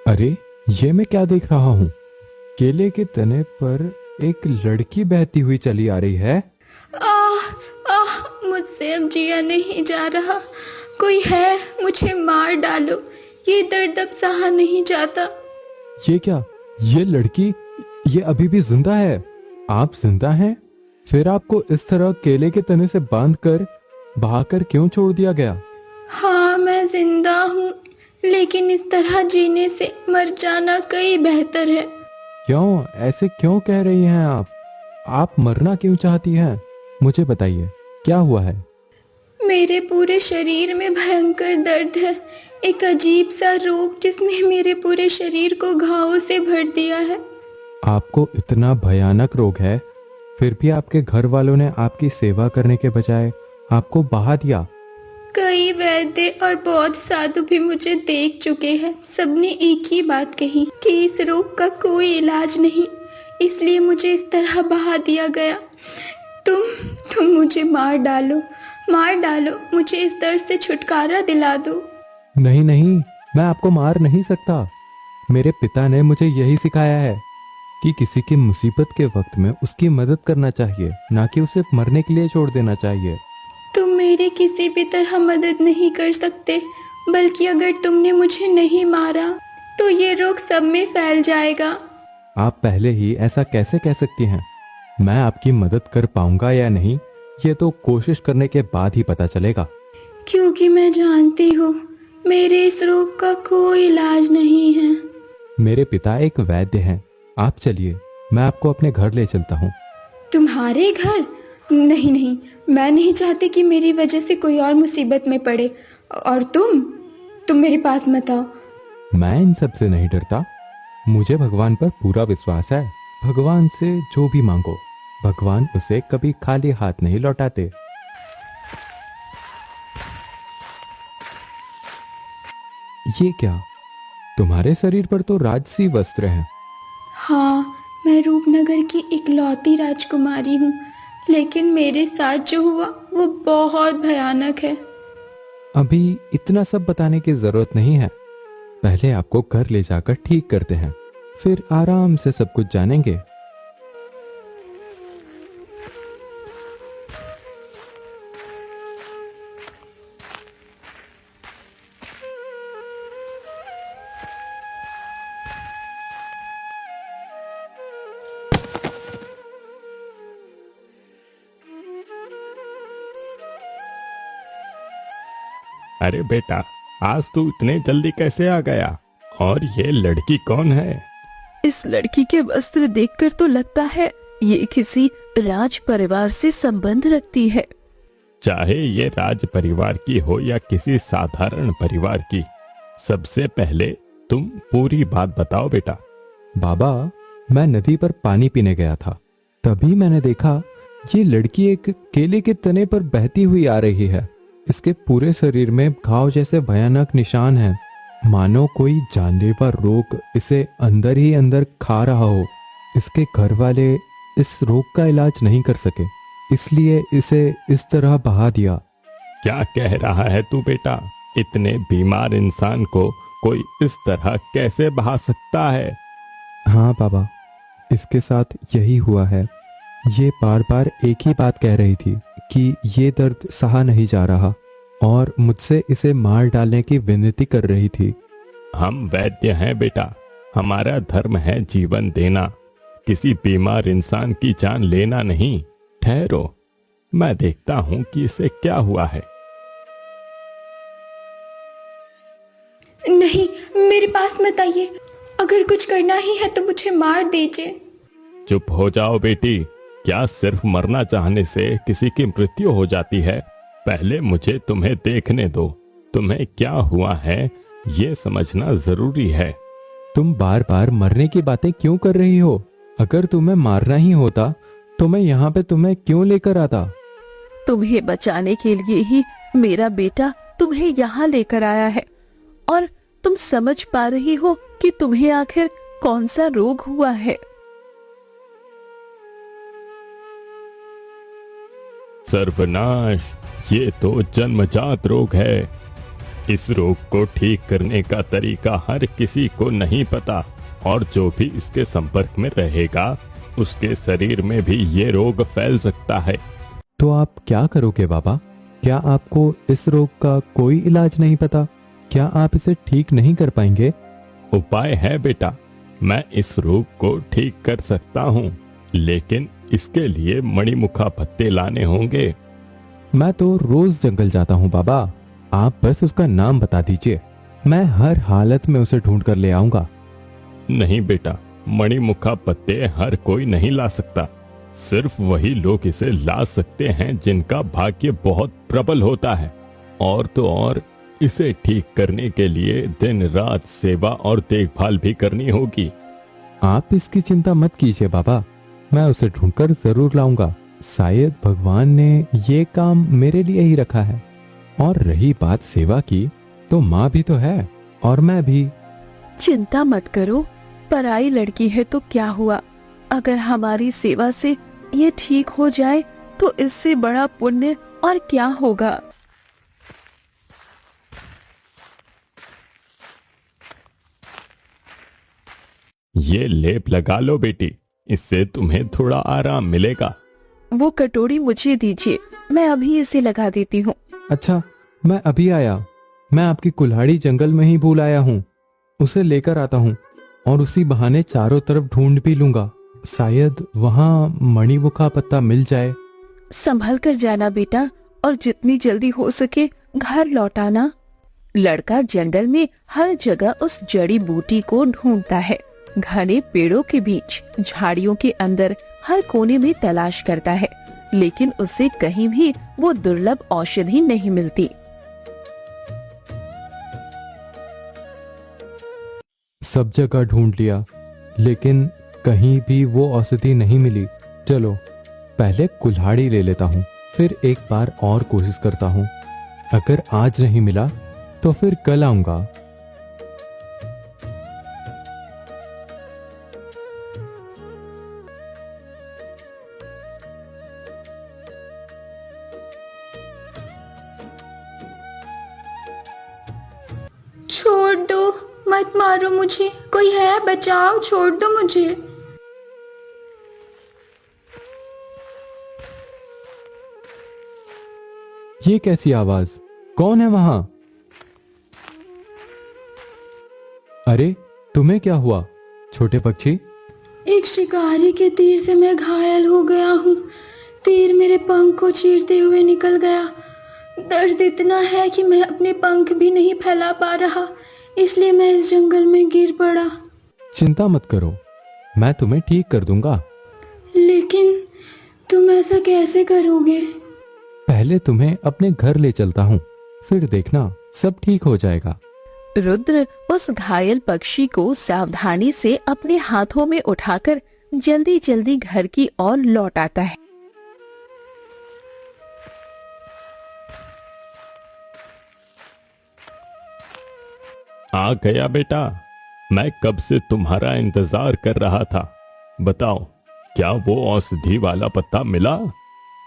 अरे, ये मैं क्या देख रहा हूँ? केले के तने पर एक लड़की बहती हुई चली आ रही है। आह आह, मुझसे अब जिया नहीं जा रहा। कोई है, मुझे मार डालो, ये दर्द अब सहा नहीं जाता। ये क्या? ये लड़की, ये अभी भी जिंदा है? आप जिंदा हैं? फिर आपको इस तरह केले के तने से बांधकर बहाकर क्यों छोड़ दिया गया? हाँ, मैं जिंदा हूँ, लेकिन इस तरह जीने से मर जाना कहीं बेहतर है। क्यों ऐसे क्यों कह रही हैं आप? आप मरना क्यों चाहती हैं? मुझे बताइए, क्या हुआ है? मेरे पूरे शरीर में भयंकर दर्द है, एक अजीब सा रोग जिसने मेरे पूरे शरीर को घावों से भर दिया है। आपको इतना भयानक रोग है, फिर भी आपके घर वालों ने आपकी सेवा करने के बजाय आपको बहा दिया। कई वैद्य और बौद्ध साधु भी मुझे देख चुके हैं। सबने एक ही बात कही कि इस रोग का कोई इलाज नहीं, इसलिए मुझे इस तरह बहा दिया गया। तुम मुझे मार डालो, मार डालो, मुझे इस दर्द से छुटकारा दिला दो। नहीं नहीं, मैं आपको मार नहीं सकता। मेरे पिता ने मुझे यही सिखाया है कि किसी की मुसीबत के वक्त में उसकी मदद करना चाहिए, ना कि उसे मरने के लिए छोड़ देना चाहिए। तुम मेरी किसी भी तरह मदद नहीं कर सकते, बल्कि अगर तुमने मुझे नहीं मारा तो ये रोग सब में फैल जाएगा। आप पहले ही ऐसा कैसे कह सकती हैं? मैं आपकी मदद कर पाऊंगा या नहीं, ये तो कोशिश करने के बाद ही पता चलेगा। क्योंकि मैं जानती हूँ मेरे इस रोग का कोई इलाज नहीं है। मेरे पिता एक वैद्य हैं। आप चलिए, मैं आपको अपने घर ले चलता हूँ। तुम्हारे घर? नहीं नहीं, मैं नहीं चाहती कि मेरी वजह से कोई और मुसीबत में पड़े। और तुम मेरे पास मत आओ। मैं इन सब से नहीं डरता। मुझे भगवान पर पूरा विश्वास है। भगवान से जो भी मांगो, भगवान उसे कभी खाली हाथ नहीं लौटाते। ये क्या? तुम्हारे शरीर पर तो राजसी वस्त्र हैं। हाँ, मैं रूपनगर की इकलौती राजकुमारी हूँ, लेकिन मेरे साथ जो हुआ वो बहुत भयानक है। अभी इतना सब बताने की जरूरत नहीं है। पहले आपको घर ले जाकर ठीक करते हैं, फिर आराम से सब कुछ जानेंगे। अरे बेटा, आज तू इतने जल्दी कैसे आ गया? और ये लड़की कौन है? इस लड़की के वस्त्र देखकर तो लगता है ये किसी राज परिवार से संबंध रखती है। चाहे ये राज परिवार की हो या किसी साधारण परिवार की, सबसे पहले तुम पूरी बात बताओ बेटा। बाबा, मैं नदी पर पानी पीने गया था, तभी मैंने देखा ये लड़की एक केले के तने पर बहती हुई आ रही है। इसके पूरे शरीर में घाव जैसे भयानक निशान हैं, मानो कोई जानलेवा रोग इसे अंदर ही अंदर खा रहा हो। इसके घर वाले इस रोग का इलाज नहीं कर सके, इसलिए इसे इस तरह बहा दिया। क्या कह रहा है तू बेटा? इतने बीमार इंसान को कोई इस तरह कैसे बहा सकता है? हाँ बाबा, इसके साथ यही हुआ है। ये बार बार एक ही बात कह रही थी कि ये दर्द सहा नहीं जा रहा और मुझसे इसे मार डालने की विनती कर रही थी। हम वैद्य हैं बेटा, हमारा धर्म है जीवन देना, किसी बीमार इंसान की जान लेना नहीं। ठहरो, मैं देखता हूं कि इसे क्या हुआ है। नहीं, मेरे पास मत आइए। अगर कुछ करना ही है तो मुझे मार दीजिए। चुप हो जाओ बेटी। क्या सिर्फ मरना चाहने से किसी की मृत्यु हो जाती है? पहले मुझे तुम्हें देखने दो। तुम्हें क्या हुआ है ये समझना जरूरी है। तुम बार बार मरने की बातें क्यों कर रही हो? अगर तुम्हें मारना ही होता तो मैं यहाँ पे तुम्हें क्यों लेकर आता? तुम्हें बचाने के लिए ही मेरा बेटा तुम्हें यहाँ लेकर आया है, और तुम समझ पा रही हो कि तुम्हें आखिर कौन सा रोग हुआ है? सर्वनाश, ये तो जन्मजात रोग है। इस रोग को ठीक करने का तरीका हर किसी को नहीं पता, और जो भी इसके संपर्क में रहेगा उसके शरीर में भी ये रोग फैल सकता है। तो आप क्या करोगे बाबा? क्या आपको इस रोग का कोई इलाज नहीं पता? क्या आप इसे ठीक नहीं कर पाएंगे? उपाय है बेटा, मैं इस रोग को ठीक कर सकता हूँ, लेकिन इसके लिए मणिमुखा पत्ते लाने होंगे। मैं तो रोज जंगल जाता हूँ बाबा, आप बस उसका नाम बता दीजिए, मैं हर हालत में उसे ढूंढ कर ले आऊंगा। नहीं बेटा, मणिमुखा पत्ते हर कोई नहीं ला सकता। सिर्फ वही लोग इसे ला सकते हैं जिनका भाग्य बहुत प्रबल होता है। और तो और, इसे ठीक करने के लिए दिन रात सेवा और देखभाल भी करनी होगी। आप इसकी चिंता मत कीजिए बाबा, मैं उसे ढूंढकर जरूर लाऊंगा। शायद भगवान ने ये काम मेरे लिए ही रखा है। और रही बात सेवा की, तो माँ भी तो है और मैं भी। चिंता मत करो, पराई लड़की है तो क्या हुआ? अगर हमारी सेवा से ये ठीक हो जाए तो इससे बड़ा पुण्य और क्या होगा। ये लेप लगा लो बेटी, इससे तुम्हें थोड़ा आराम मिलेगा। वो कटोरी मुझे दीजिए, मैं अभी इसे लगा देती हूँ। अच्छा, मैं अभी आया। मैं आपकी कुल्हाड़ी जंगल में ही भूल आया हूँ, उसे लेकर आता हूँ और उसी बहाने चारों तरफ ढूंढ भी लूंगा। शायद वहाँ मणिमुखा पत्ता मिल जाए। संभल कर जाना बेटा, और जितनी जल्दी हो सके घर लौटाना। लड़का जंगल में हर जगह उस जड़ी बूटी को ढूंढता है, घने पेड़ों के बीच, झाड़ियों के अंदर, हर कोने में तलाश करता है, लेकिन उसे कहीं भी वो दुर्लभ औषधि नहीं मिलती। सब जगह ढूंढ लिया, लेकिन कहीं भी वो औषधि नहीं मिली। चलो पहले कुल्हाड़ी ले लेता हूँ, फिर एक बार और कोशिश करता हूँ। अगर आज नहीं मिला तो फिर कल आऊंगा। छोड़ दो, मत मारो मुझे, कोई है? बचाओ, छोड़ दो मुझे। ये कैसी आवाज? कौन है वहां? अरे तुम्हें क्या हुआ छोटे पक्षी? एक शिकारी के तीर से मैं घायल हो गया हूँ। तीर मेरे पंख को चीरते हुए निकल गया। दर्द इतना है कि मैं अपने पंख भी नहीं फैला पा रहा, इसलिए मैं इस जंगल में गिर पड़ा। चिंता मत करो, मैं तुम्हें ठीक कर दूंगा। लेकिन तुम ऐसा कैसे करोगे? पहले तुम्हें अपने घर ले चलता हूँ, फिर देखना सब ठीक हो जाएगा। रुद्र उस घायल पक्षी को सावधानी से अपने हाथों में उठाकर जल्दी जल्दी घर की ओर लौट आता है। आ गया बेटा, मैं कब से तुम्हारा इंतजार कर रहा था। बताओ, क्या वो औषधि वाला पत्ता मिला?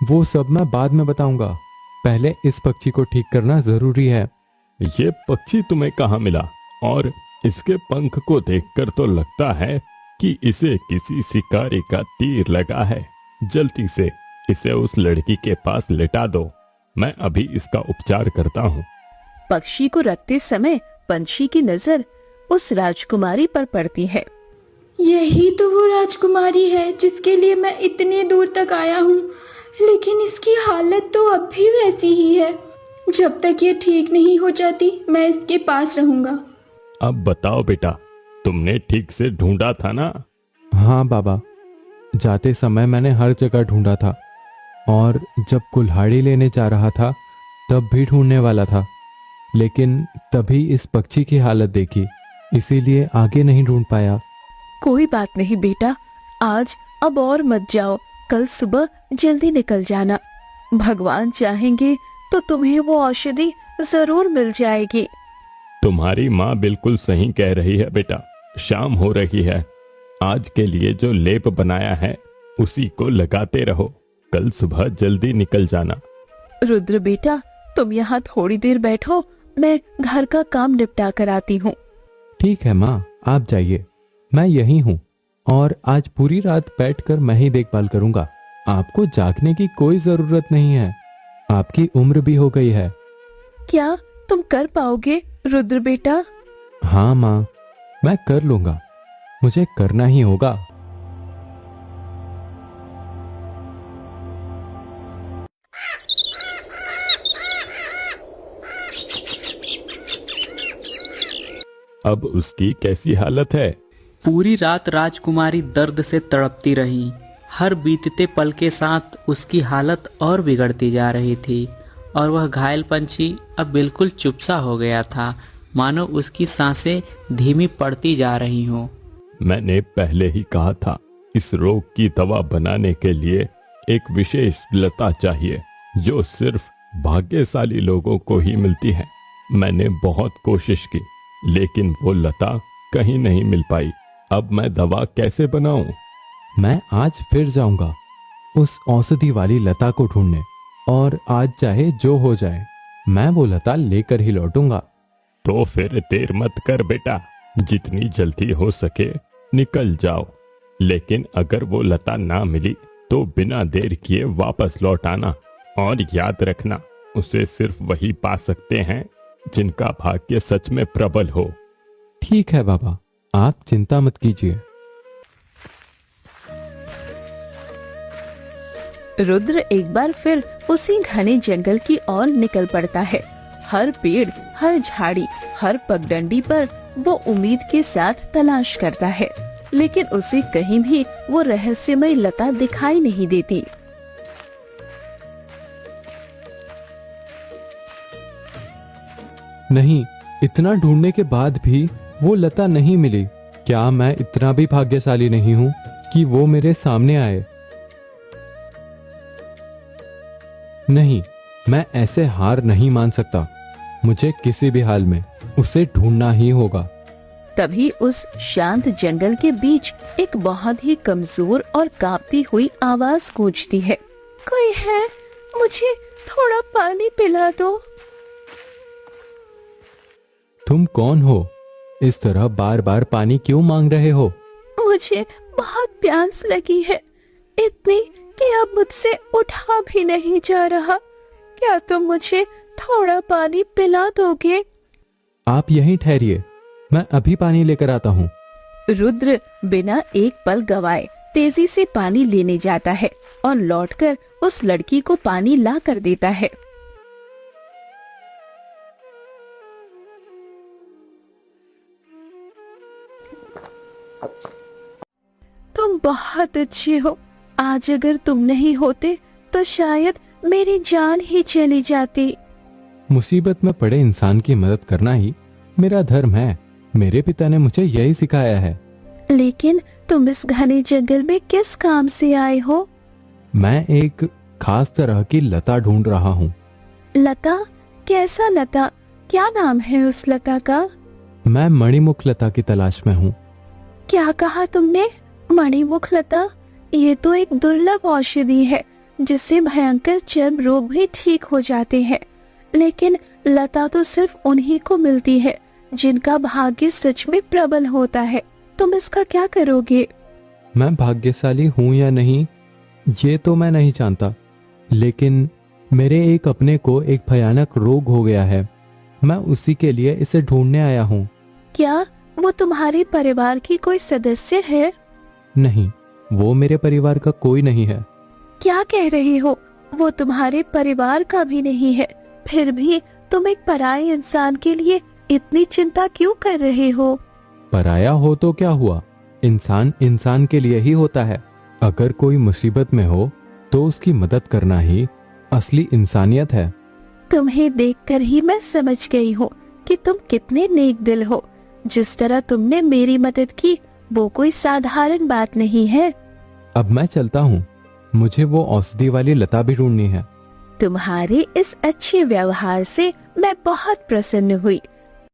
वो सब मैं बाद में बताऊंगा, पहले इस पक्षी को ठीक करना जरूरी है। ये पक्षी तुम्हें कहाँ मिला? और इसके पंख को देखकर तो लगता है कि इसे किसी शिकारी का तीर लगा है। जल्दी से इसे उस लड़की के पास लेटा दो, मैं अभी इसका उपचार करता हूँ। पक्षी को रखते समय पंछी की नजर उस राजकुमारी पर पड़ती है। यही तो वो राजकुमारी है जिसके लिए मैं इतनी दूर तक आया हूँ, लेकिन इसकी हालत तो अब भी वैसी ही है। जब तक ये ठीक नहीं हो जाती मैं इसके पास रहूंगा। अब बताओ बेटा, तुमने ठीक से ढूंढा था ना? हाँ बाबा, जाते समय मैंने हर जगह ढूंढा था, और जब कुल्हाड़ी लेने जा रहा था तब भी ढूंढने वाला था, लेकिन तभी इस पक्षी की हालत देखी, इसीलिए आगे नहीं ढूंढ पाया। कोई बात नहीं बेटा, आज अब और मत जाओ, कल सुबह जल्दी निकल जाना। भगवान चाहेंगे तो तुम्हें वो औषधि जरूर मिल जाएगी। तुम्हारी माँ बिल्कुल सही कह रही है बेटा। शाम हो रही है। आज के लिए जो लेप बनाया है उसी को लगाते रहो। कल सुबह जल्दी निकल जाना। रुद्र बेटा, तुम यहाँ थोड़ी देर बैठो, मैं घर का काम निपटा कर आती हूँ। ठीक है माँ, आप जाइए, मैं यहीं हूँ और आज पूरी रात बैठकर मैं ही देखभाल करूंगा। आपको जागने की कोई जरूरत नहीं है, आपकी उम्र भी हो गई है। क्या तुम कर पाओगे रुद्र बेटा? हाँ माँ, मैं कर लूंगा, मुझे करना ही होगा। अब उसकी कैसी हालत है? पूरी रात राजकुमारी दर्द से तड़पती रही। हर बीतते पल के साथ उसकी हालत और बिगड़ती जा रही थी और वह घायल पंछी अब बिल्कुल चुप सा हो गया था, मानो उसकी सांसें धीमी पड़ती जा रही हों। मैंने पहले ही कहा था, इस रोग की दवा बनाने के लिए एक विशेष लता चाहिए जो सिर्फ भाग्यशाली लोगों को ही मिलती है। मैंने बहुत कोशिश की लेकिन वो लता कहीं नहीं मिल पाई। अब मैं दवा कैसे बनाऊं? मैं आज फिर जाऊंगा उस औषधि वाली लता को ढूंढने, और आज चाहे जो हो जाए मैं वो लता लेकर ही लौटूंगा। तो फिर देर मत कर बेटा, जितनी जल्दी हो सके निकल जाओ। लेकिन अगर वो लता ना मिली तो बिना देर किए वापस लौट आना, और याद रखना उसे सिर्फ वही पा सकते हैं जिनका भाग्य सच में प्रबल हो। ठीक है बाबा, आप चिंता मत कीजिए। रुद्र एक बार फिर उसी घने जंगल की ओर निकल पड़ता है। हर पेड़, हर झाड़ी, हर पगडंडी पर वो उम्मीद के साथ तलाश करता है, लेकिन उसे कहीं भी वो रहस्यमय लता दिखाई नहीं देती। नहीं, इतना ढूंढने के बाद भी वो लता नहीं मिली। क्या मैं इतना भी भाग्यशाली नहीं हूँ कि वो मेरे सामने आए? नहीं, मैं ऐसे हार नहीं मान सकता। मुझे किसी भी हाल में उसे ढूंढना ही होगा। तभी उस शांत जंगल के बीच एक बहुत ही कमजोर और कांपती हुई आवाज गूंजती है। कोई है? मुझे थोड़ा पानी पिला दो। तुम कौन हो? इस तरह बार बार पानी क्यों मांग रहे हो? मुझे बहुत प्यास लगी है, इतनी कि अब मुझसे उठा भी नहीं जा रहा। क्या तुम मुझे थोड़ा पानी पिला दोगे? आप यहीं ठहरिए, मैं अभी पानी लेकर आता हूँ। रुद्र बिना एक पल गवाए तेजी से पानी लेने जाता है और लौटकर उस लड़की को पानी ला कर देता है। तुम बहुत अच्छे हो। आज अगर तुम नहीं होते तो शायद मेरी जान ही चली जाती। मुसीबत में पड़े इंसान की मदद करना ही मेरा धर्म है। मेरे पिता ने मुझे यही सिखाया है। लेकिन तुम इस घने जंगल में किस काम से आए हो? मैं एक खास तरह की लता ढूंढ रहा हूँ। लता? कैसा लता? क्या नाम है उस लता का? मैं मणिमुख लता की तलाश में हूँ। क्या कहा तुमने? मणिमुख लता? ये तो एक दुर्लभ औषधि है जिससे भयंकर चर्म रोग भी ठीक हो जाते हैं। लेकिन लता तो सिर्फ उन्हीं को मिलती है जिनका भाग्य सच में प्रबल होता है। तुम इसका क्या करोगे? मैं भाग्यशाली हूँ या नहीं ये तो मैं नहीं जानता, लेकिन मेरे एक अपने को एक भयानक रोग हो गया है। मैं उसी के लिए इसे ढूंढने आया हूँ। क्या वो तुम्हारे परिवार की कोई सदस्य है? नहीं, वो मेरे परिवार का कोई नहीं है। क्या कह रही हो? वो तुम्हारे परिवार का भी नहीं है, फिर भी तुम एक पराये इंसान के लिए इतनी चिंता क्यों कर रहे हो? पराया हो तो क्या हुआ, इंसान इंसान के लिए ही होता है। अगर कोई मुसीबत में हो तो उसकी मदद करना ही असली इंसानियत है। तुम्हें देखकर ही मैं समझ गई हूँ कि तुम कितने नेक दिल हो। जिस तरह तुमने मेरी मदद की वो कोई साधारण बात नहीं है। अब मैं चलता हूँ, मुझे वो औषधि वाली लता भी ढूंढनी है। तुम्हारे इस अच्छे व्यवहार से मैं बहुत प्रसन्न हुई।